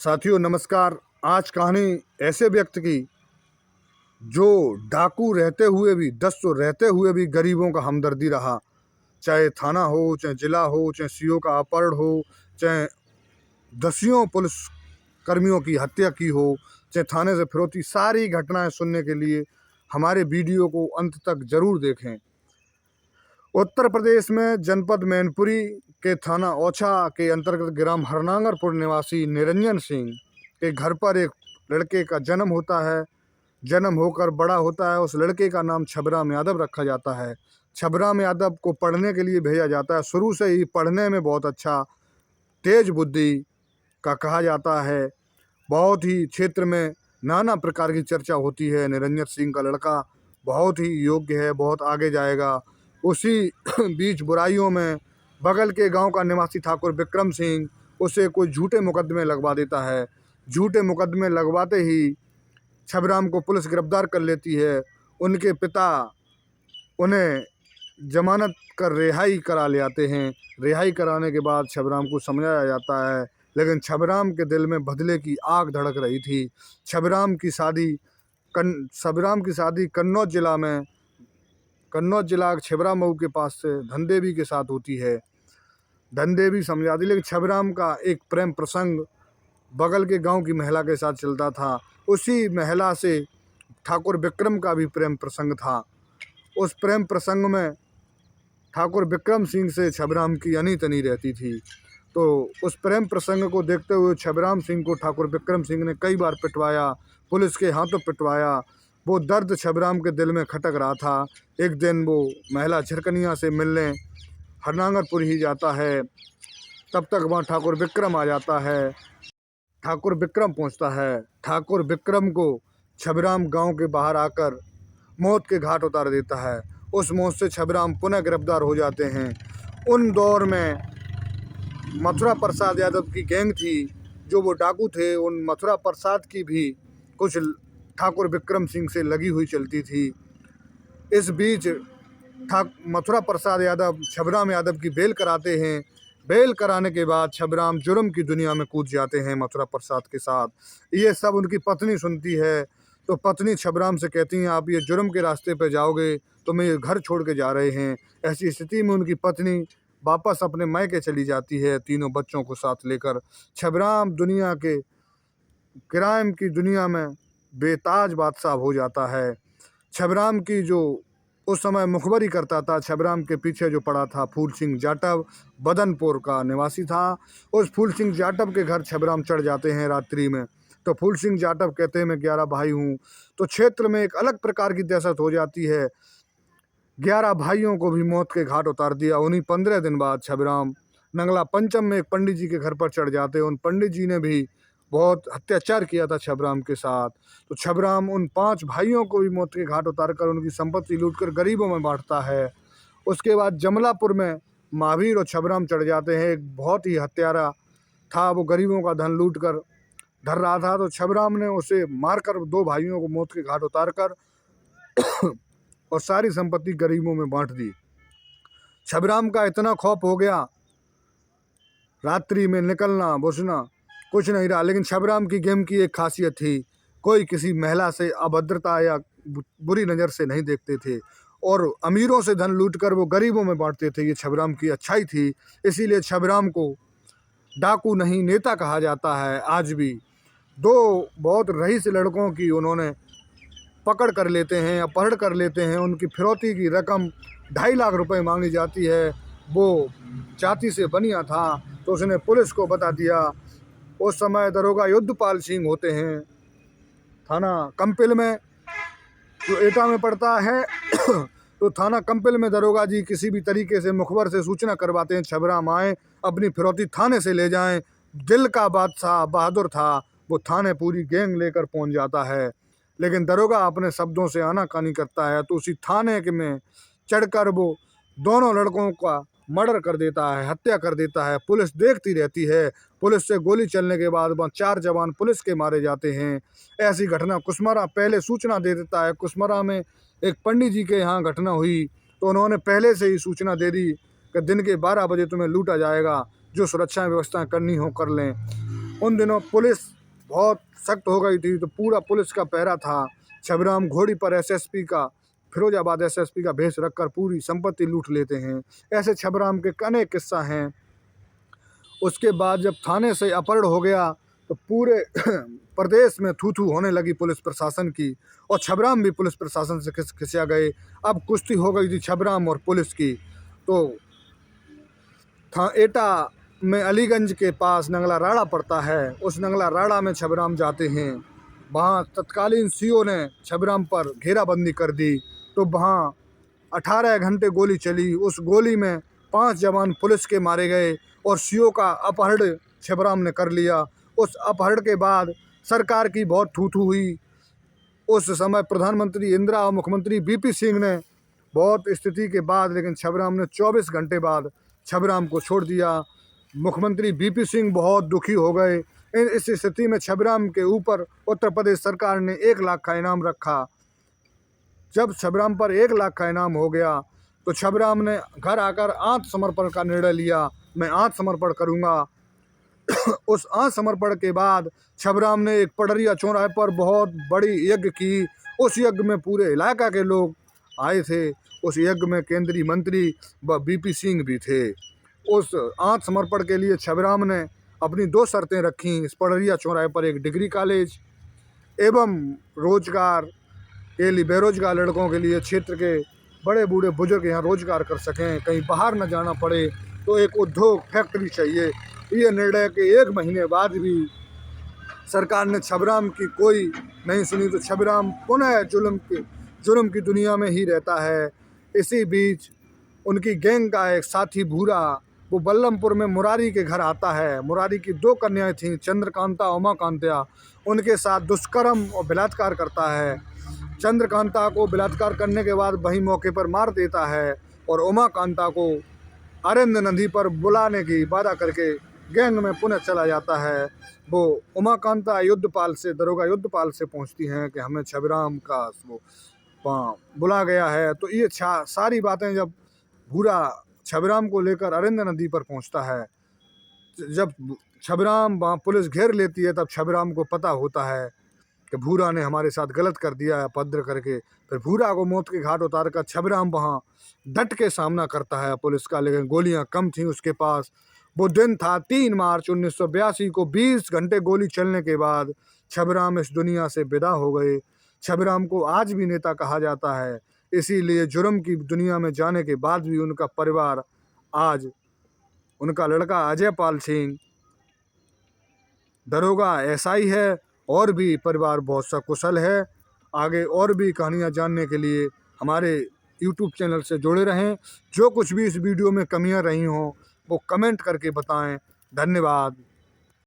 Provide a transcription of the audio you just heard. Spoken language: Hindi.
साथियों नमस्कार। आज कहानी ऐसे व्यक्ति की जो डाकू रहते हुए भी रहते हुए भी गरीबों का हमदर्दी रहा। चाहे थाना हो, चाहे जिला हो, चाहे सीओ का अपहरण हो, चाहे दसियों पुलिस कर्मियों की हत्या की हो, चाहे थाने से फिरौती, सारी घटनाएं सुनने के लिए हमारे वीडियो को अंत तक जरूर देखें। उत्तर प्रदेश में जनपद मैनपुरी के थाना ओछा के अंतर्गत ग्राम हरनांगरपुर निवासी निरंजन सिंह के घर पर एक लड़के का जन्म होता है। जन्म होकर बड़ा होता है। उस लड़के का नाम छबराम यादव रखा जाता है। छबराम यादव को पढ़ने के लिए भेजा जाता है। शुरू से ही पढ़ने में बहुत अच्छा, तेज बुद्धि का कहा जाता है। बहुत ही क्षेत्र में नाना प्रकार की चर्चा होती है। निरंजन सिंह का लड़का बहुत ही योग्य है, बहुत आगे जाएगा। उसी बीच बुराइयों में बगल के गांव का निवासी ठाकुर विक्रम सिंह उसे कोई झूठे मुकदमे लगवा देता है। झूठे मुकदमे लगवाते ही छबराम को पुलिस गिरफ्तार कर लेती है। उनके पिता उन्हें जमानत कर रिहाई करा ले आते हैं। रिहाई कराने के बाद छबराम को समझाया जाता है, लेकिन छबराम के दिल में बदले की आग धड़क रही थी। छबराम की शादी कन्नौज जिला छिबरा मऊ के पास से धनदेवी के साथ होती है। धनदेवी समझाती, लेकिन छबराम का एक प्रेम प्रसंग बगल के गांव की महिला के साथ चलता था। उसी महिला से ठाकुर विक्रम का भी प्रेम प्रसंग था। उस प्रेम प्रसंग में ठाकुर विक्रम सिंह से छबराम की अनी तनी रहती थी। तो उस प्रेम प्रसंग को देखते हुए छबराम सिंह को ठाकुर विक्रम सिंह ने कई बार पिटवाया, पुलिस के हाथों पिटवाया। वो दर्द छबराम के दिल में खटक रहा था। एक दिन वो महिला झिरकनिया से मिलने हरनांगरपुर ही जाता है। तब तक वहाँ ठाकुर विक्रम आ जाता है। ठाकुर विक्रम पहुँचता है। ठाकुर विक्रम को छबराम गांव के बाहर आकर मौत के घाट उतार देता है। उस मौत से छबराम पुनः गिरफ्तार हो जाते हैं। उन दौर में मथुरा प्रसाद यादव की गैंग थी, जो वो डाकू थे। उन मथुरा प्रसाद की भी कुछ ठाकुर विक्रम सिंह से लगी हुई चलती थी। इस बीच मथुरा प्रसाद यादव छबराम यादव की बेल कराते हैं। बेल कराने के बाद छबराम जुर्म की दुनिया में कूद जाते हैं मथुरा प्रसाद के साथ। ये सब उनकी पत्नी सुनती है, तो पत्नी छबराम से कहती हैं, आप ये जुर्म के रास्ते पे जाओगे तो मैं ये घर छोड़ के जा रहे हैं। ऐसी स्थिति में उनकी पत्नी वापस अपने मायके चली जाती है, तीनों बच्चों को साथ लेकर। छबराम दुनिया के क्राइम की दुनिया में बेताज बादशाह हो जाता है। छबराम की जो उस समय मुखबरी करता था, छबराम के पीछे जो पड़ा था, फूल सिंह जाटव बदनपुर का निवासी था। उस फूल सिंह जाटव के घर छबराम चढ़ जाते हैं रात्रि में। तो फूल सिंह जाटव कहते हैं, मैं 11 भाई हूँ। तो क्षेत्र में एक अलग प्रकार की दहशत हो जाती है। 11 भाइयों को भी मौत के घाट उतार दिया। उन्हीं 15 दिन बाद छबराम नंगला पंचम में एक पंडित जी के घर पर चढ़ जाते हैं। उन पंडित जी ने भी बहुत अत्याचार किया था छबराम के साथ। तो छबराम उन 5 भाइयों को भी मौत के घाट उतार कर उनकी संपत्ति लूटकर गरीबों में बांटता है। उसके बाद जमलापुर में महावीर और छबराम चढ़ जाते हैं। एक बहुत ही हत्यारा था, वो गरीबों का धन लूट कर धर रहा था। तो छबराम ने उसे मारकर 2 भाइयों को मौत के घाट उतार कर और सारी संपत्ति गरीबों में बांट दी। छबराम का इतना खौफ हो गया, रात्रि में निकलना बुझना कुछ नहीं रहा। लेकिन छबराम की गेम की एक खासियत थी, कोई किसी महिला से अभद्रता या बुरी नज़र से नहीं देखते थे, और अमीरों से धन लूटकर वो गरीबों में बांटते थे। ये छबराम की अच्छाई थी। इसीलिए छबराम को डाकू नहीं, नेता कहा जाता है। आज भी 2 बहुत रईस लड़कों की उन्होंने पकड़ कर लेते हैं, अपहरण कर लेते हैं। उनकी फिरौती की रकम 2.5 लाख रुपए मांगी जाती है। वो जाति से बनिया था, तो उसने पुलिस को बता दिया। उस समय दरोगा युद्धपाल सिंह होते हैं, थाना कंपिल में जो एटा में पड़ता है। तो थाना कंपिल में दरोगा जी किसी भी तरीके से मुखबर से सूचना करवाते हैं, छबराम आए, अपनी फिरौती थाने से ले जाएं। दिल का बादशाह बहादुर था, वो थाने पूरी गैंग लेकर पहुंच जाता है। लेकिन दरोगा अपने शब्दों से आनाकानी करता है, तो उसी थाने के में चढ़कर वो दोनों लड़कों का मर्डर कर देता है, हत्या कर देता है। पुलिस देखती रहती है। पुलिस से गोली चलने के बाद वहाँ 4 जवान पुलिस के मारे जाते हैं। ऐसी घटना कुशमरा पहले सूचना दे देता है। कुशमरा में एक पंडित जी के यहाँ घटना हुई, तो उन्होंने पहले से ही सूचना दे दी कि दिन के 12 बजे तुम्हें लूटा जाएगा, जो सुरक्षा व्यवस्था करनी हो कर लें। उन दिनों पुलिस बहुत सख्त हो गई थी, तो पूरा पुलिस का पहरा था। छबराम घोड़ी पर एसएसपी का, फिरोजाबाद एसएसपी का भेष रखकर पूरी संपत्ति लूट लेते हैं। ऐसे छबराम के अनेक किस्सा हैं। उसके बाद जब थाने से अपहरण हो गया तो पूरे प्रदेश में थू थू होने लगी पुलिस प्रशासन की, और छबराम भी पुलिस प्रशासन से खिसिया गए। अब कुश्ती हो गई थी छबराम और पुलिस की। तो था एटा में अलीगंज के पास नंगला राड़ा पड़ता है, उस नंगला राड़ा में छबराम जाते हैं। वहाँ तत्कालीन सीओ ने छबराम पर घेराबंदी कर दी, तो वहाँ 18 घंटे गोली चली। उस गोली में 5 जवान पुलिस के मारे गए और सीओ का अपहरण छबराम ने कर लिया। उस अपहरण के बाद सरकार की बहुत थू-थू हुई। उस समय प्रधानमंत्री इंदिरा और मुख्यमंत्री बीपी सिंह ने बहुत स्थिति के बाद, लेकिन छबराम ने 24 घंटे बाद छबराम को छोड़ दिया। मुख्यमंत्री बीपी सिंह बहुत दुखी हो गए। इस स्थिति में छबराम के ऊपर उत्तर प्रदेश सरकार ने 1 लाख का इनाम रखा। जब छबराम पर 1 लाख का इनाम हो गया तो छबराम ने घर आकर आत्मसमर्पण का निर्णय लिया, मैं आत्मसमर्पण करूँगा। उस आत्मसमर्पण के बाद छबराम ने एक पडरिया चौराहे पर बहुत बड़ी यज्ञ की। उस यज्ञ में पूरे इलाका के लोग आए थे। उस यज्ञ में केंद्रीय मंत्री व बीपी सिंह भी थे। उस आत्मसमर्पण के लिए छबराम ने अपनी 2 शर्तें रखी। इस पडरिया चौराहे पर एक डिग्री कॉलेज एवं रोजगार के लिए, बेरोजगार लड़कों के लिए क्षेत्र के बड़े बूढ़े बुजुर्ग यहाँ रोजगार कर सकें, कहीं बाहर न जाना पड़े, तो एक उद्योग फैक्ट्री चाहिए। ये निर्णय के 1 महीने बाद भी सरकार ने छबराम की कोई नहीं सुनी, तो छबराम पुनः जुल्म की दुनिया में ही रहता है। इसी बीच उनकी गैंग का एक साथी भूरा, वो बल्लमपुर में मुरारी के घर आता है। मुरारी की 2 कन्याएं थीं, चंद्रकांता उमाकांता। उनके साथ दुष्कर्म और बलात्कार करता है। चंद्रकांता को बलात्कार करने के बाद वहीं मौके पर मार देता है और उमाकांता को अरिंद नदी पर बुलाने की वादा करके गैंग में पुनः चला जाता है। वो उमाकांता युद्धपाल से, दरोगा युद्धपाल से पूछती हैं कि हमें छबराम का वो बुला गया है। तो ये सारी बातें जब भूरा छबराम को लेकर अरिंद नदी पर पहुंचता है, जब छबराम वहाँ पुलिस घेर लेती है, तब छबराम को पता होता है कि भूरा ने हमारे साथ गलत कर दिया है, उपद्रव करके। फिर भूरा को मौत के घाट उतार कर छबराम वहाँ डट के सामना करता है पुलिस का, लेकिन गोलियां कम थीं उसके पास। वो दिन था 3 मार्च 1982 को। 20 घंटे गोली चलने के बाद छबराम इस दुनिया से विदा हो गए। छबराम को आज भी नेता कहा जाता है, इसीलिए जुर्म की दुनिया में जाने के बाद भी उनका परिवार आज, उनका लड़का अजय पाल सिंह दरोगा एसआई है, और भी परिवार बहुत सकुशल है। आगे और भी कहानियाँ जानने के लिए हमारे यूट्यूब चैनल से जुड़े रहें। जो कुछ भी इस वीडियो में कमियां रही हों वो कमेंट करके बताएं। धन्यवाद।